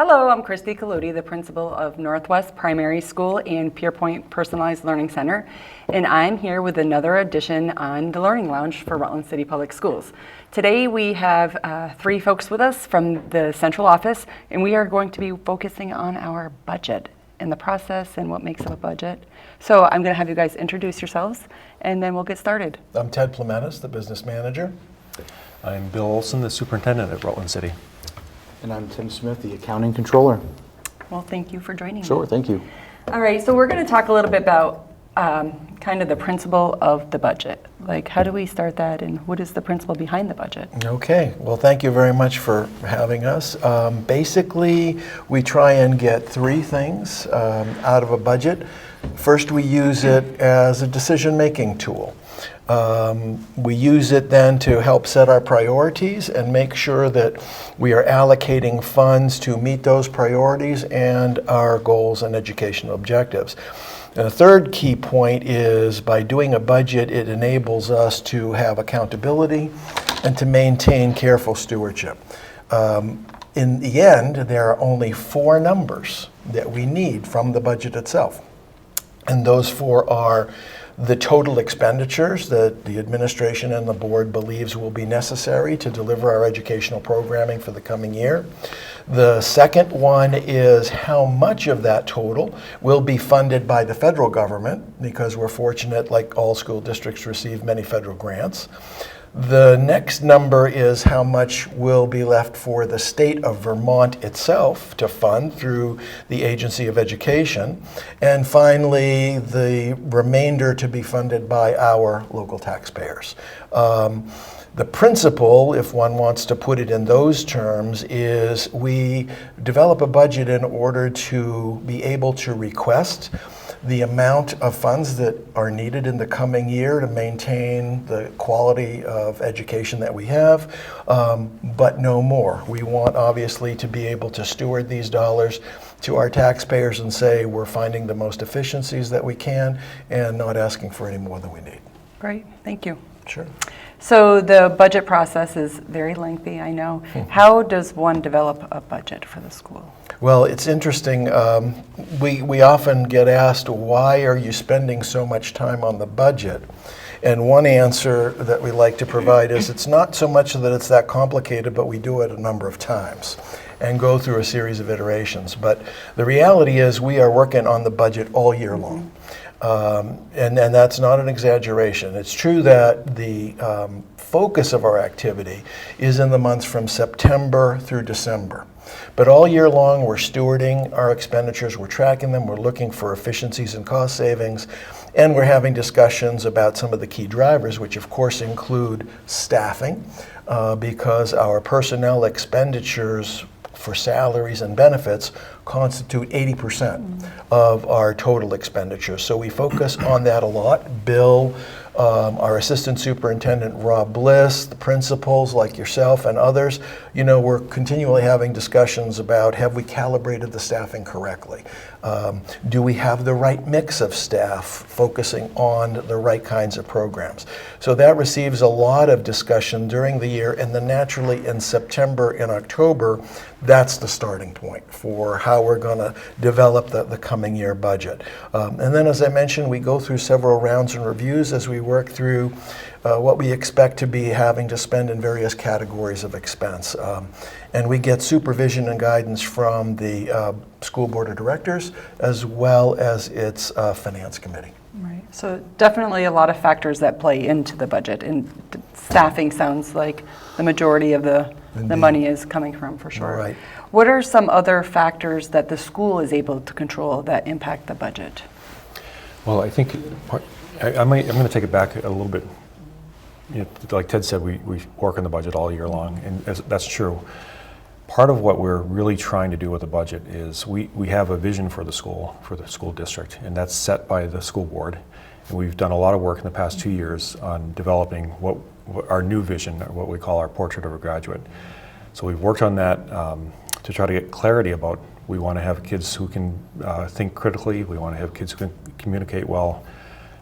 Hello, I'm Christy Collodi, the principal of Northwest Primary School and Pierpoint Personalized Learning Center, and I'm here with another edition on the Learning Lounge for Rutland City Public Schools. Today we have three folks with us from the central office, and we are going to be focusing on our budget and the process and what makes up a budget. So I'm going to have you guys introduce yourselves, and then we'll get started. I'm Ted Plemetis, the business manager. I'm Bill Olson, the superintendent at Rutland City. And I'm Tim Smith, the accounting controller. Well, thank you for joining me. Sure, thank you. All right, so we're going to talk a little bit about kind of the principle of the budget. Like, how do we start that, and what is the principle behind the budget? Okay, well, thank you very much for having us. Basically, we try and get three things out of a budget. First, we use it as a decision-making tool. We use it then to help set our priorities and make sure that we are allocating funds to meet those priorities and our goals and educational objectives. And the third key point is by doing a budget, it enables us to have accountability and to maintain careful stewardship. In the end, there are only four numbers that we need from the budget itself. And those four are the total expenditures that the administration and the board believes will be necessary to deliver our educational programming for the coming year. The second one is how much of that total will be funded by the federal government, because we're fortunate, like all school districts, receive many federal grants. The next number is how much will be left for the state of Vermont itself to fund through the Agency of Education. And finally, the remainder to be funded by our local taxpayers. The principle, if one wants to put it in those terms, is we develop a budget in order to be able to request the amount of funds that are needed in the coming year to maintain the quality of education that we have, but no more. We want, obviously, to be able to steward these dollars to our taxpayers and say we're finding the most efficiencies that we can and not asking for any more than we need. Great, thank you. Sure. So the budget process is very lengthy, I know. How does one develop a budget for the school? Well, it's interesting. We often get asked, why are you spending so much time on the budget? And one answer that we like to provide is it's not so much that it's that complicated, but we do it a number of times and go through a series of iterations. But the reality is we are working on the budget all year long. And that's not an exaggeration. It's true that the focus of our activity is in the months from September through December. But all year long, we're stewarding our expenditures, we're tracking them, we're looking for efficiencies and cost savings, and we're having discussions about some of the key drivers, which of course include staffing, because our personnel expenditures for salaries and benefits constitute 80% of our total expenditures. So we focus on that a lot. Bill, our assistant superintendent, Rob Bliss, the principals like yourself and others, we're continually having discussions about, have we calibrated the staffing correctly? Do we have the right mix of staff focusing on the right kinds of programs? So that receives a lot of discussion during the year, and then naturally in September and October, that's the starting point for how we're going to develop the coming year budget. And then, as I mentioned, we go through several rounds and reviews as we work through what we expect to be having to spend in various categories of expense. And we get supervision and guidance from the school board of directors as well as its finance committee. Right. So definitely a lot of factors that play into the budget, and staffing sounds like the majority of the money is coming from, for sure. Right. What are some other factors that the school is able to control that impact the budget? Well, I think I'm going to take it back a little bit. Like Ted said, we work on the budget all year long, and that's true. Part of what we're really trying to do with the budget is we have a vision for the school district, and that's set by the school board. And we've done a lot of work in the past 2 years on developing what our new vision, what we call our portrait of a graduate. So we've worked on that to try to get clarity about, we want to have kids who can think critically, we want to have kids who can communicate well,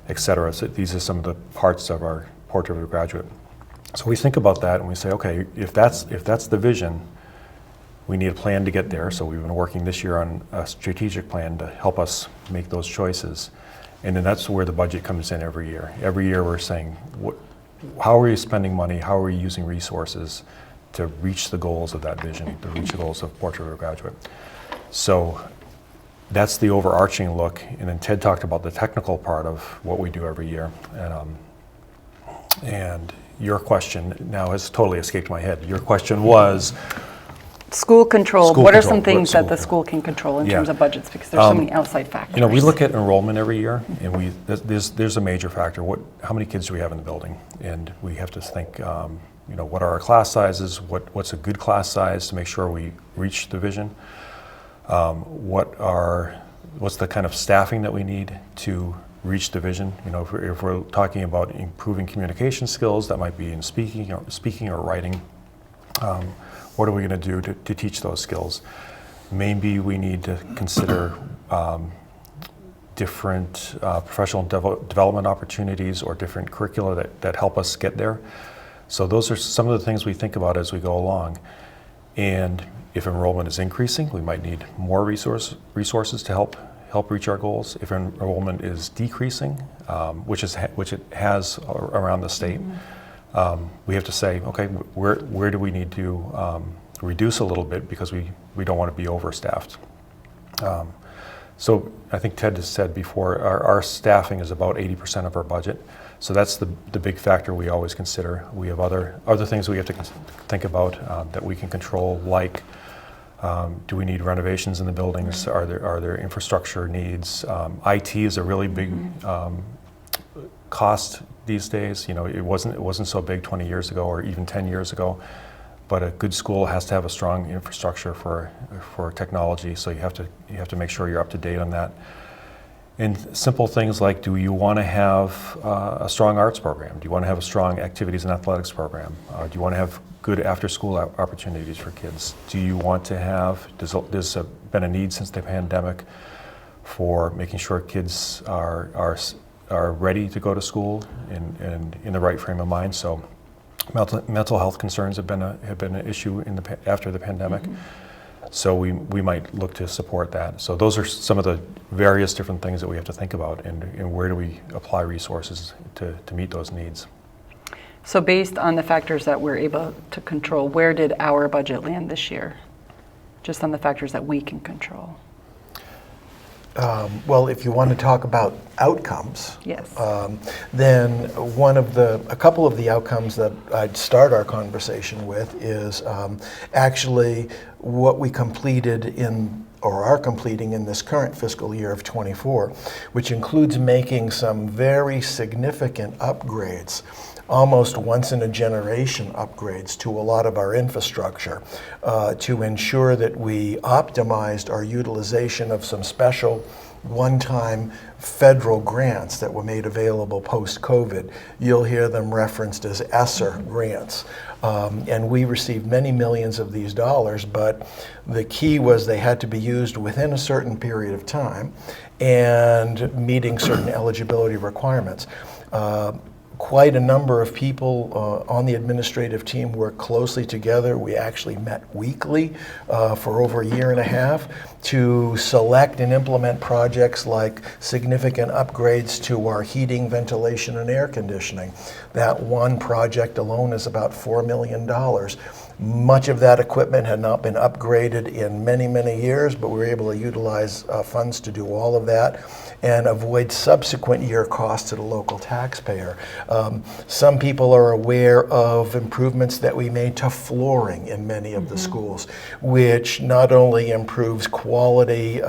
etc. So these are some of the parts of our portrait of a graduate. So we think about that and we say, okay, if that's the vision, We need a plan to get there, so we've been working this year on a strategic plan to help us make those choices. And then that's where the budget comes in every year. Every year we're saying, how are you spending money? How are you using resources to reach the goals of that vision, to reach the goals of Portrait of a Graduate? So that's the overarching look. And then Ted talked about the technical part of what we do every year. And your question now has totally escaped my head. Your question was, School control, School what are control, some things school that the control. school can control in Yeah. terms of budgets? Because there's so many outside factors. you know, we look at enrollment every year, and there's a major factor. How many kids do we have in the building? And we have to think, you know, what are our class sizes? What's a good class size to make sure we reach the vision? What's the kind of staffing that we need to reach the vision? You know, if we're talking about improving communication skills, that might be in speaking or writing. What are we going to do to teach those skills? Maybe we need to consider different professional development opportunities or different curricula that help us get there. So those are some of the things we think about as we go along. And if enrollment is increasing, we might need more resources to help reach our goals. If enrollment is decreasing, which it has around the state, we have to say, okay, where do we need to reduce a little bit because we don't want to be overstaffed. So I think Ted has said before, our staffing is about 80% of our budget. So that's the big factor we always consider. We have other things we have to think about that we can control, like do we need renovations in the buildings? Are there infrastructure needs? IT is a really big cost these days. You know, it wasn't so big 20 years ago or even 10 years ago, but a good school has to have a strong infrastructure for technology. So you have to make sure you're up to date on that. And simple things like, do you want to have a strong arts program? Do you want to have a strong activities and athletics program? Do you want to have good after-school opportunities for kids? Do you want to have, there's been a need since the pandemic for making sure kids are ready to go to school and in the right frame of mind. So mental health concerns have been an issue after the pandemic. So we might look to support that. So those are some of the various different things that we have to think about, and where do we apply resources to meet those needs. So based on the factors that we're able to control, where did our budget land this year? Just on the factors that we can control. Well, if you want to talk about outcomes, Yes. then a couple of the outcomes that I'd start our conversation with is actually what we completed or are completing in this current fiscal year of *24, which includes making some very significant upgrades, almost once in a generation upgrades to a lot of our infrastructure to ensure that we optimized our utilization of some special one-time federal grants that were made available post-COVID. You'll hear them referenced as ESSER grants. And we received many millions of these dollars, but the key was they had to be used within a certain period of time and meeting certain eligibility requirements. Quite a number of people on the administrative team worked closely together. We actually met weekly for over a year and a half to select and implement projects like significant upgrades to our heating, ventilation, and air conditioning. That one project alone is about $4 million. Much of that equipment had not been upgraded in many, many years, but we were able to utilize funds to do all of that and avoid subsequent year costs to the local taxpayer. Some people are aware of improvements that we made to flooring in many of the schools, which not only improves quality,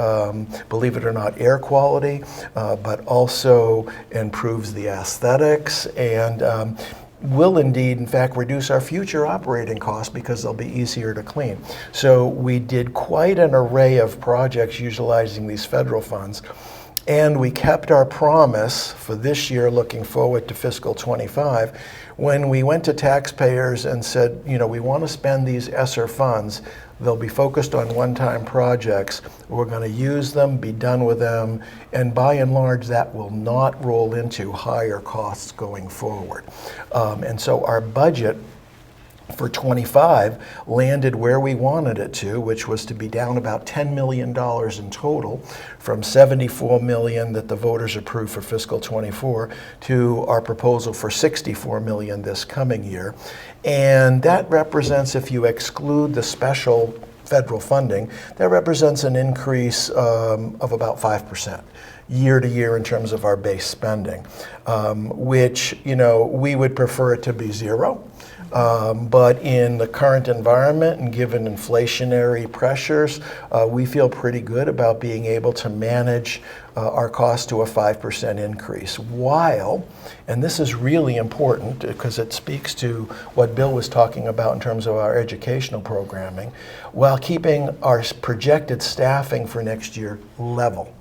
believe it or not, air quality, but also improves the aesthetics and will indeed, in fact, reduce our future operating costs because they'll be easier to clean. So we did quite an array of projects utilizing these federal funds, and we kept our promise for this year looking forward to fiscal '25 when we went to taxpayers and said, you know, we want to spend these ESSER funds. They'll be focused on one-time projects. We're going to use them, be done with them, and by and large, that will not roll into higher costs going forward. And so our budget for 25 landed where we wanted it to, which was to be down about $10 million in total from $74 million that the voters approved for fiscal 24 to our proposal for $64 million this coming year. And that represents, if you exclude the special federal funding, that represents an increase of about 5%. Year to year in terms of our base spending, which, you know, we would prefer it to be zero. But in the current environment and given inflationary pressures, we feel pretty good about being able to manage our cost to a 5% increase while, and this is really important because it speaks to what Bill was talking about in terms of our educational programming, while keeping our projected staffing for next year level.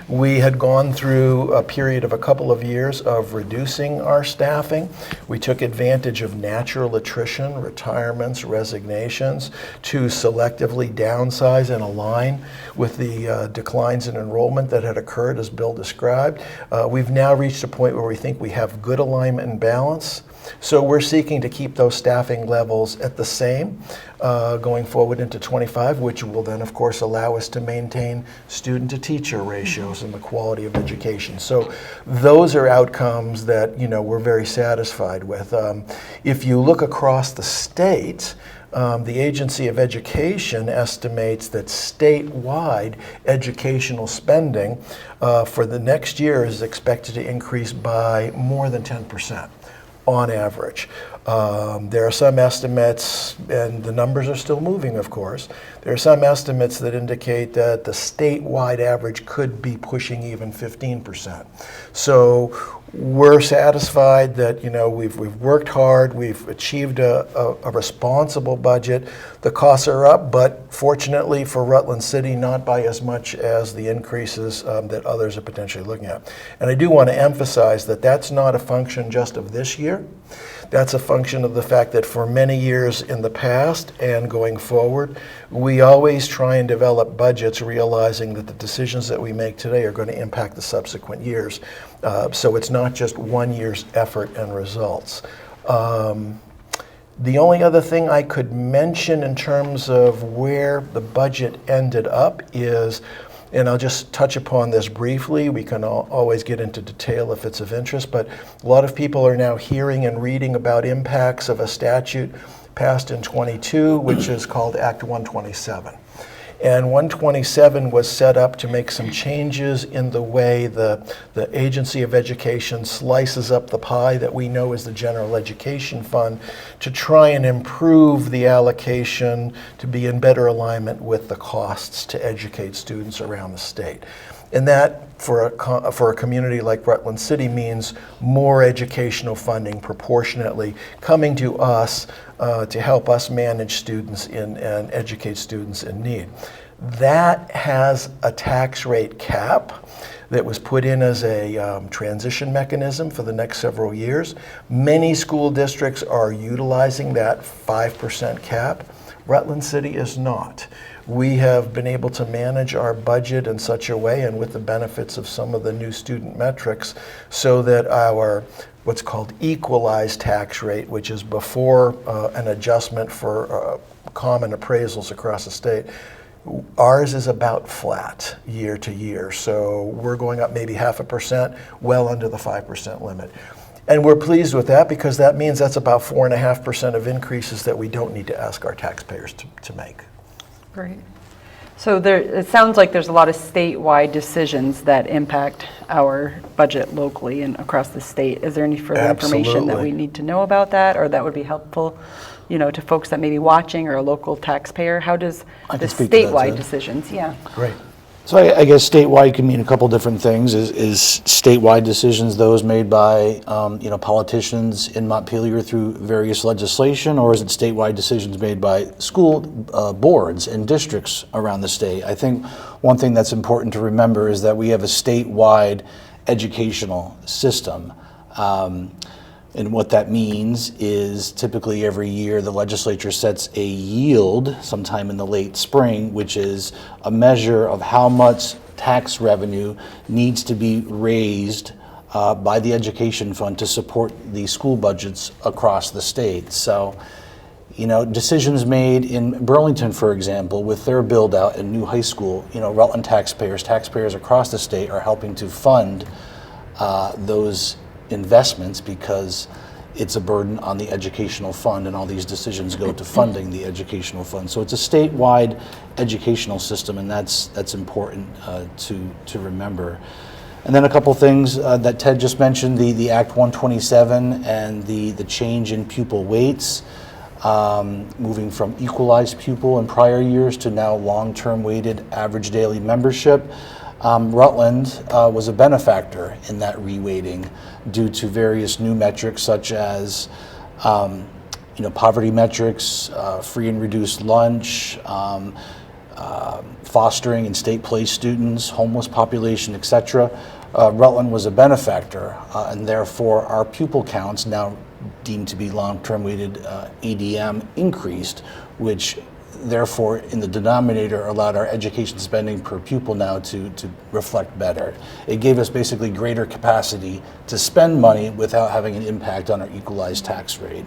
We had gone through a period of a couple of years of reducing our staffing. We took advantage of natural attrition, retirements, resignations to selectively downsize and align with the declines in enrollment that had occurred, as Bill described. We've now reached a point where we think we have good alignment and balance. So we're seeking to keep those staffing levels at the same going forward into 25, which will then, of course, allow us to maintain student-to-teacher ratios and the quality of education. So those are outcomes that, you know, we're very satisfied with. If you look across the state, the Agency of Education estimates that statewide educational spending for the next year is expected to increase by more than 10%. On average. There are some estimates, and the numbers are still moving, of course. There are some estimates that indicate that the statewide average could be pushing even 15%. So we're satisfied that, you know, we've worked hard, we've achieved a responsible budget. The costs are up, but fortunately for Rutland City, not by as much as the increases that others are potentially looking at. And I do want to emphasize that that's not a function just of this year. That's a function of the fact that for many years in the past and going forward, we always try and develop budgets realizing that the decisions that we make today are going to impact the subsequent years. So it's not just one year's effort and results. The only other thing I could mention in terms of where the budget ended up is, and I'll just touch upon this briefly, we can always get into detail if it's of interest, but a lot of people are now hearing and reading about impacts of a statute passed in 22, which is called Act 127. And 127 was set up to make some changes in the way the Agency of Education slices up the pie that we know is the General Education Fund to try and improve the allocation to be in better alignment with the costs to educate students around the state. And that, for a community like Rutland City, means more educational funding proportionately coming to us to help us manage students and educate students in need. That has a tax rate cap that was put in as a transition mechanism for the next several years. Many school districts are utilizing that 5% cap. Rutland City is not. We have been able to manage our budget in such a way, and with the benefits of some of the new student metrics, so that our what's called equalized tax rate, which is before an adjustment for common appraisals across the state, ours is about flat year to year. So we're going up maybe 0.5%, well under the 5% limit. And we're pleased with that because that means that's about 4.5% of increases that we don't need to ask our taxpayers to make. Great. So it sounds like there's a lot of statewide decisions that impact our budget locally and across the state. Is there any further information that we need to know about that, or that would be helpful, you know, to folks that may be watching or a local taxpayer? How does the statewide decisions? Yeah. Great. So I guess statewide can mean a couple different things. Is statewide decisions those made by politicians in Montpelier through various legislation, or is it statewide decisions made by school boards and districts around the state? I think one thing that's important to remember is that we have a statewide educational system. And what that means is typically every year the legislature sets a yield sometime in the late spring, which is a measure of how much tax revenue needs to be raised by the education fund to support the school budgets across the state. So, You know, decisions made in Burlington, for example, with their build out and new high school, you know, Rutland taxpayers across the state are helping to fund those investments because it's a burden on the educational fund, and all these decisions go to funding the educational fund. So it's a statewide educational system, and that's important to remember. And then a couple things that Ted just mentioned, the Act 127 and the change in pupil weights. Moving from equalized pupil in prior years to now long-term weighted average daily membership. Rutland was a benefactor in that reweighting due to various new metrics such as poverty metrics, free and reduced lunch, fostering and state place students, homeless population, etc. Rutland was a benefactor, and therefore our pupil counts, now deemed to be long-term weighted ADM, increased, which therefore in the denominator allowed our education spending per pupil now to reflect better. It gave us basically greater capacity to spend money without having an impact on our equalized tax rate.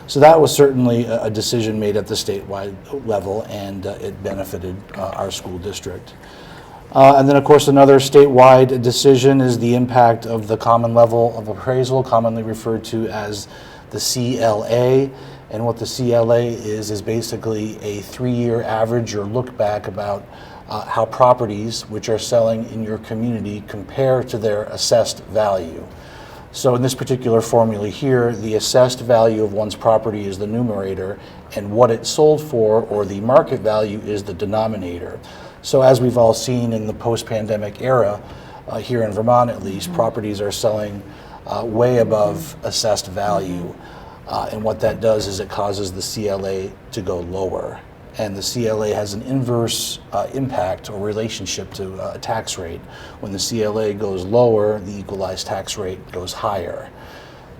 So that was certainly a decision made at the statewide level, and it benefited our school district. And then, of course, another statewide decision is the impact of the common level of appraisal, commonly referred to as the CLA. And what the CLA is basically a 3-year average or look back about how properties which are selling in your community compare to their assessed value. So in this particular formula here, the assessed value of one's property is the numerator, and what it sold for, or the market value, is the denominator. So as we've all seen in the post-pandemic era, here in Vermont at least, properties are selling way above assessed value. And what that does is it causes the CLA to go lower. And the CLA has an inverse impact or relationship to a tax rate. When the CLA goes lower, the equalized tax rate goes higher.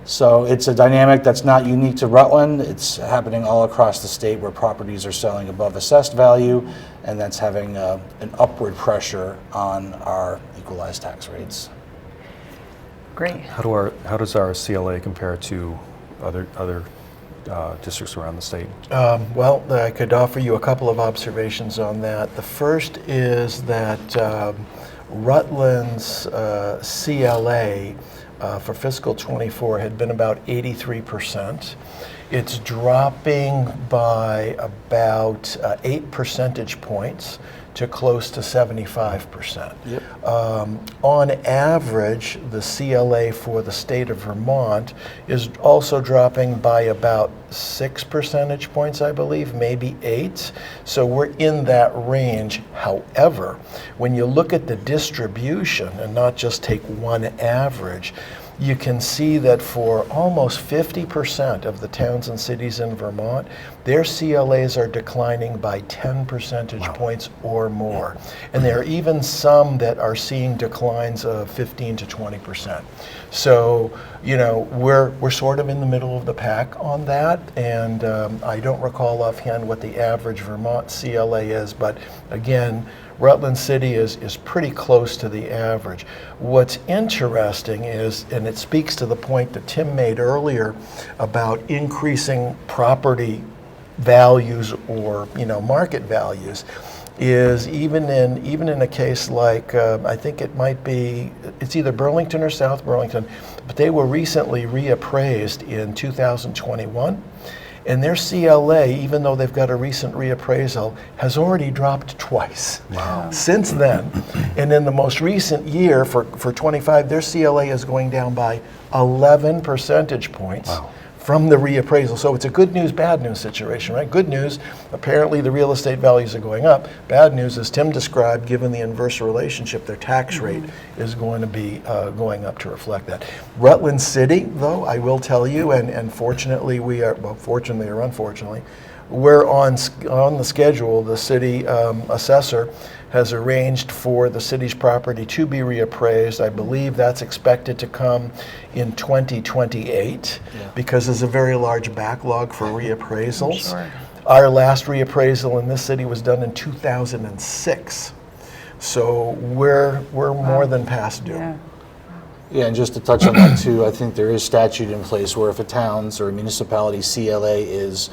So it's a dynamic that's not unique to Rutland. It's happening all across the state where properties are selling above assessed value, and that's having an upward pressure on our equalized tax rates. Great. How does our CLA compare to other districts around the state? Well, I could offer you a couple of observations on that. The first is that Rutland's CLA for fiscal 24 had been about 83%. It's dropping by about 8 percentage points to close to 75%. Yep. On average, the CLA for the state of Vermont is also dropping by about 6 percentage points, I believe, maybe 8. So we're in that range. However, when you look at the distribution and not just take one average, you can see that for almost 50% of the towns and cities in Vermont, their CLAs are declining by 10 percentage points or more. And there are even some that are seeing declines of 15 to 20%. So, you know, we're sort of in the middle of the pack on that, and I don't recall offhand what the average Vermont CLA is, but again, Rutland City is pretty close to the average. What's interesting is, and it speaks to the point that Tim made earlier about increasing property values or, you know, market values, is even in a case like, I think it might be, it's either Burlington or South Burlington, but they were recently reappraised in 2021. And their CLA, even though they've got a recent reappraisal, has already dropped twice since then. And in the most recent year, for 25, their CLA is going down by 11 percentage points from the reappraisal. So it's a good news, bad news situation, right? Good news, apparently the real estate values are going up. Bad news, as Tim described, given the inverse relationship, their tax rate is going to be going up to reflect that. Rutland City, though, I will tell you, and fortunately we are, well, fortunately or unfortunately, we're on the schedule. The city assessor has arranged for the city's property to be reappraised. I believe that's expected to come in 2028 because there's a very large backlog for reappraisals. Sure. Our last reappraisal in this city was done in 2006. So we're more than past due. Yeah. Yeah, and just to touch on that too, I think there is statute in place where if a town's or a municipality's CLA is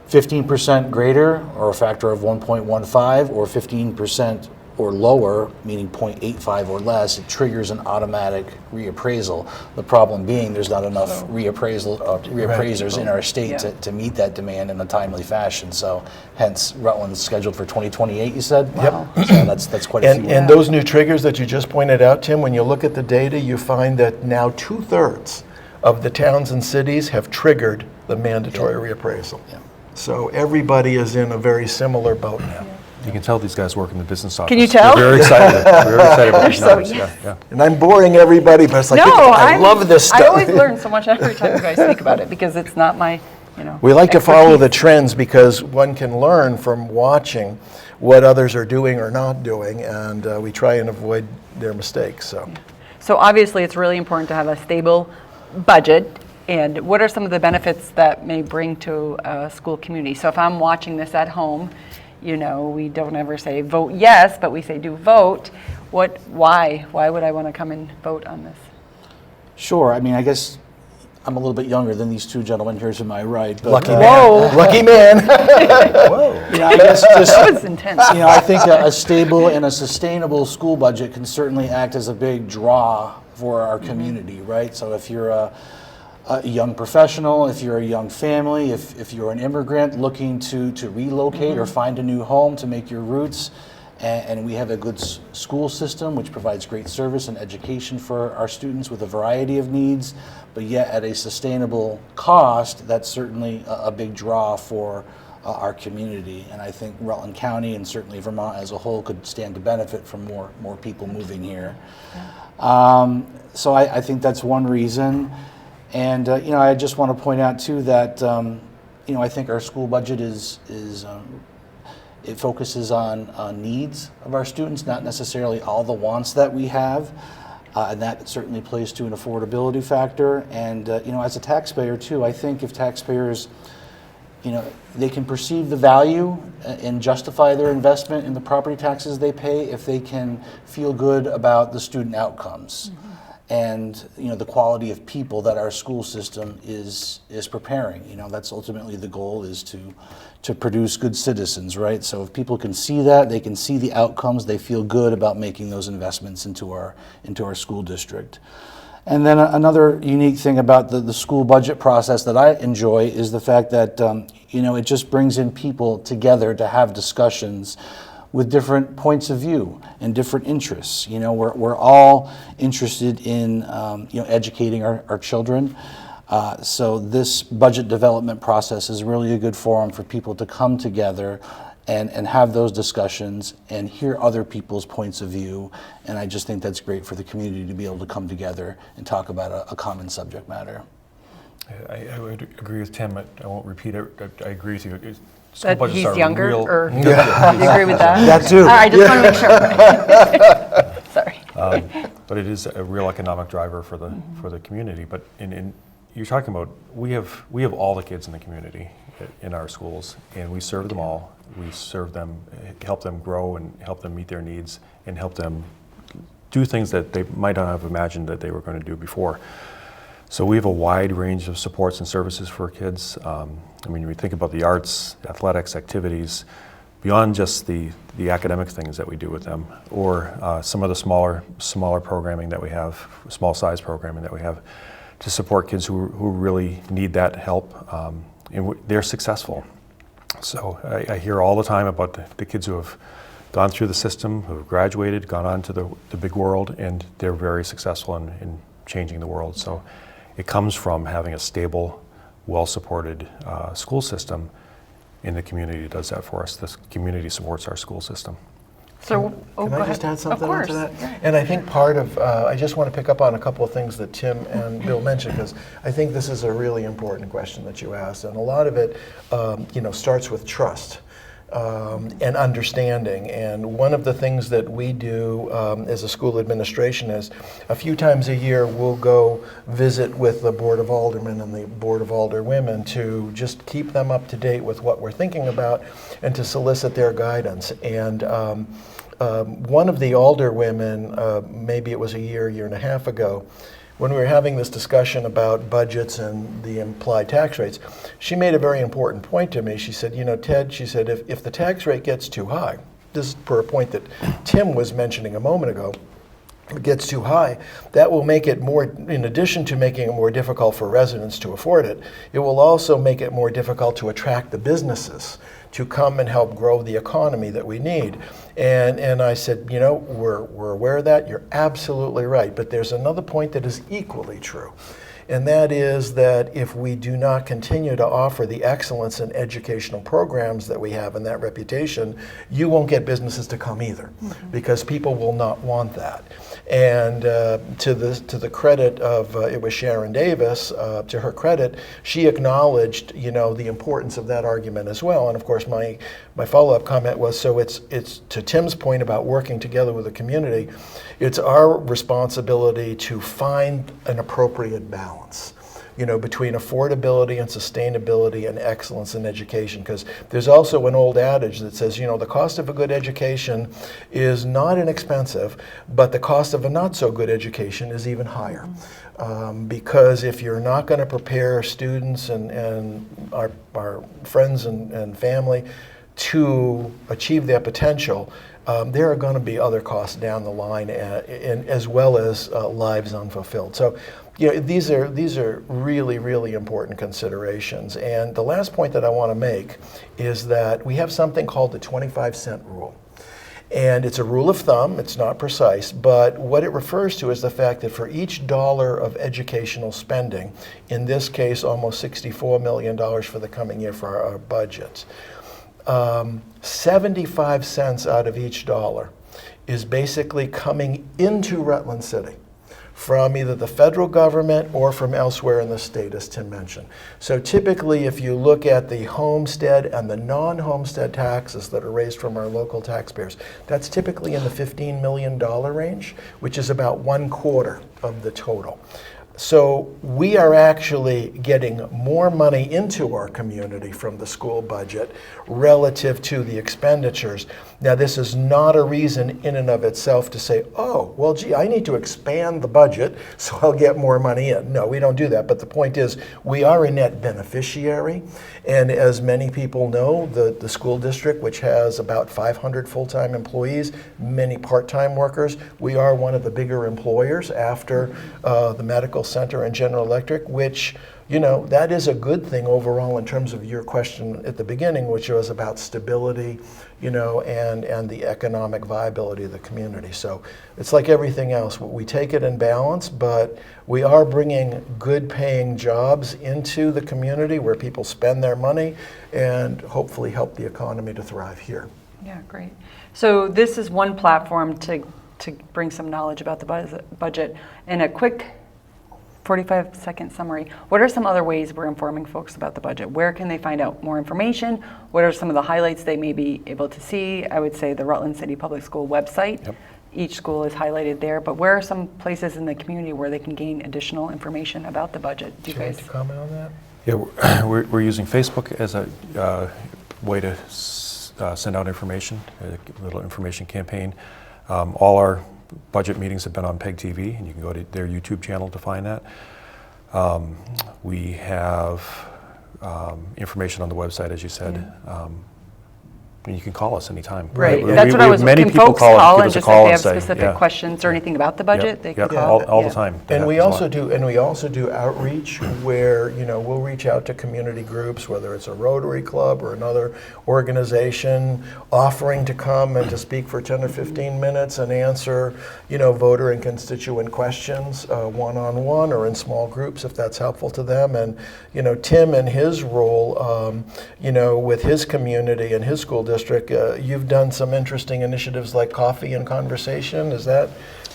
15% greater, or a factor of 1.15, or 15% or lower, meaning 0.85 or less, it triggers an automatic reappraisal. The problem being there's not enough reappraisers in our state Yeah. to meet that demand in a timely fashion. So hence Rutland's scheduled for 2028, you said? Wow. So that's quite a few. And those new triggers that you just pointed out, Tim, when you look at the data, you find that now 2/3 of the towns and cities have triggered the mandatory reappraisal. Yeah. So everybody is in a very similar boat now. You can tell these guys work in the business office. Can you tell? They're very excited. Very excited about these so- numbers. yes. Yeah. And I'm boring everybody, but it's like, I love this stuff. I always learn so much every time you guys speak about it because it's not my, We like to follow expertise. the trends because one can learn from watching what others are doing or not doing, and we try and avoid their mistakes. So obviously, it's really important to have a stable budget. And what are some of the benefits that may bring to a school community? So if I'm watching this at home, we don't ever say vote yes, but we say do vote. Why would I want to come and vote on this? Sure. I mean, I guess I'm a little bit younger than these two gentlemen here to my right. But, Lucky Whoa. man. Lucky man. I guess just That was intense. I think a stable and a sustainable school budget can certainly act as a big draw for our community, right? So if you're a young professional, if you're a young family, if you're an immigrant looking to relocate or find a new home to make your roots, and we have a good school system which provides great service and education for our students with a variety of needs, but yet at a sustainable cost, that's certainly a big draw for our community. And I think Rutland County and certainly Vermont as a whole could stand to benefit from more people moving here. So I think that's one reason. And I just want to point out too that I think our school budget is it focuses on needs of our students, not necessarily all the wants that we have, and that certainly plays to an affordability factor. And as a taxpayer too, I think if taxpayers, they can perceive the value and justify their investment in the property taxes they pay if they can feel good about the student outcomes. And the quality of people that our school system is preparing. That's ultimately the goal, is to produce good citizens, right? So if people can see that, they can see the outcomes, they feel good about making those investments into our school district. And then another unique thing about the school budget process that I enjoy is the fact that it just brings in people together to have discussions with different points of view and different interests. We're all interested in educating our children. So this budget development process is really a good forum for people to come together and have those discussions and hear other people's points of view. And I just think that's great for the community to be able to come together and talk about a common subject matter. I would agree with Tim. I won't repeat it. I agree with you. School That budgets he's are younger, real- or do you agree with that? That too. I just want to make sure. Sorry. But it is a real economic driver for the community. But you're talking about we have all the kids in the community in our schools, and we serve them all. We serve them, help them grow, and help them meet their needs, and help them do things that they might not have imagined that they were going to do before. So we have a wide range of supports and services for kids. We think about the arts, athletics, activities, beyond just the academic things that we do with them, or some of the smaller programming that we have, small size programming that we have, to support kids who really need that help, and they're successful. So I hear all the time about the kids who have gone through the system, who have graduated, gone on to the big world, and they're very successful in changing the world. So it comes from having a stable, well-supported school system, and the community does that for us. This community supports our school system. So, Can go I just ahead. add something Of course. to that? And I think part of, I just want to pick up on a couple of things that Tim and Bill mentioned, because I think this is a really important question that you asked. And a lot of it, starts with trust and understanding. And one of the things that we do as a school administration is a few times a year we'll go visit with the Board of Aldermen and the Board of Alderwomen to just keep them up to date with what we're thinking about and to solicit their guidance. And one of the alderwomen, maybe it was a year and a half ago, when we were having this discussion about budgets and the implied tax rates, she made a very important point to me. She said, you know, Ted, she said, if the tax rate gets too high, this is per a point that Tim was mentioning a moment ago, if it gets too high, that will make it more, in addition to making it more difficult for residents to afford it, it will also make it more difficult to attract the businesses to come and help grow the economy that we need. And I said, you know, we're aware of that, you're absolutely right, but there's another point that is equally true. And that is that if we do not continue to offer the excellence in educational programs that we have and that reputation, you won't get businesses to come either, because people will not want that. And to the credit of, it was Sharon Davis, to her credit, she acknowledged, you know, the importance of that argument as well. And of course, my follow-up comment was, so it's to Tim's point about working together with the community, it's our responsibility to find an appropriate balance, you know, between affordability and sustainability and excellence in education. Because there's also an old adage that says, you know, the cost of a good education is not inexpensive, but the cost of a not so good education is even higher. Because if you're not going to prepare students and our friends and family to achieve their potential, there are going to be other costs down the line, as well as lives unfulfilled. So, you know, these are really, really important considerations. And the last point that I want to make is that we have something called the 25-cent rule. And it's a rule of thumb, it's not precise, but what it refers to is the fact that for each dollar of educational spending, in this case almost $64 million for the coming year for our budgets, 75 cents out of each dollar is basically coming into Rutland City from either the federal government or from elsewhere in the state, as Tim mentioned. So typically, if you look at the homestead and the non-homestead taxes that are raised from our local taxpayers, that's typically in the $15 million range, which is about 1/4 of the total. So we are actually getting more money into our community from the school budget relative to the expenditures. Now, this is not a reason in and of itself to say, oh, well, gee, I need to expand the budget so I'll get more money in. No, we don't do that. But the point is, we are a net beneficiary. And as many people know, the school district, which has about 500 full-time employees, many part-time workers, we are one of the bigger employers after the medical center and General Electric, which, you know, that is a good thing overall in terms of your question at the beginning, which was about stability, you know, and the economic viability of the community. So it's like everything else. We take it in balance, but we are bringing good paying jobs into the community where people spend their money and hopefully help the economy to thrive here. Yeah, great. So this is one platform to bring some knowledge about the budget. In a quick 45-second summary, what are some other ways we're informing folks about the budget? Where can they find out more information? What are some of the highlights they may be able to see? I would say the Rutland City Public School website. Yep. Each school is highlighted there, but where are some places in the community where they can gain additional information about the budget? Do you Would you guys? like to comment on that? Yeah, we're using Facebook as a way to send out information, a little information campaign. All our budget meetings have been on PEG TV, and you can go to their YouTube channel to find that. We have information on the website, as you said. And you can call us anytime. Right, We- that's what we I have was, many can people folks give call and us a just call if they and have say, specific yeah. questions or anything about the budget, they can Yep, call? all the Yeah. time. That And we happens a also lot. do outreach where, you know, we'll reach out to community groups, whether it's a Rotary Club or another organization, offering to come and to speak for 10 or 15 minutes and answer, you know, voter and constituent questions one-on-one or in small groups if that's helpful to them. And, you know, Tim in his role, you know, with his community and his school district, you've done some interesting initiatives like Coffee and Conversation. Am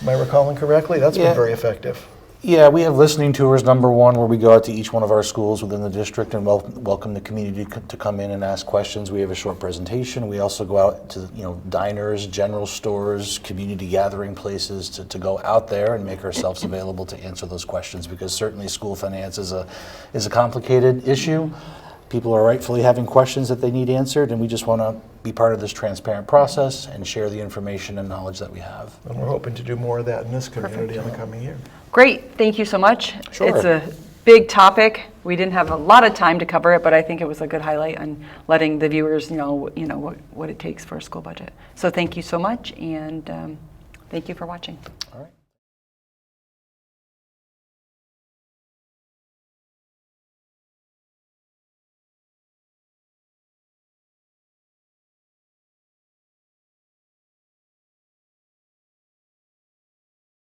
I recalling correctly? That's Yeah. been very effective. Yeah, we have listening tours, number one, where we go out to each one of our schools within the district and welcome the community to come in and ask questions. We have a short presentation. We also go out to, you know, diners, general stores, community gathering places to go out there and make ourselves available to answer those questions, because certainly school finance is a complicated issue. people are rightfully having questions that they need answered, and we just want to be part of this transparent process and share the information and knowledge that we have. And we're hoping to do more of that in this community in the coming year. Great, thank you so much. Sure. It's a big topic. We didn't have a lot of time to cover it, but I think it was a good highlight on letting the viewers know, what it takes for a school budget. So thank you so much, and thank you for watching.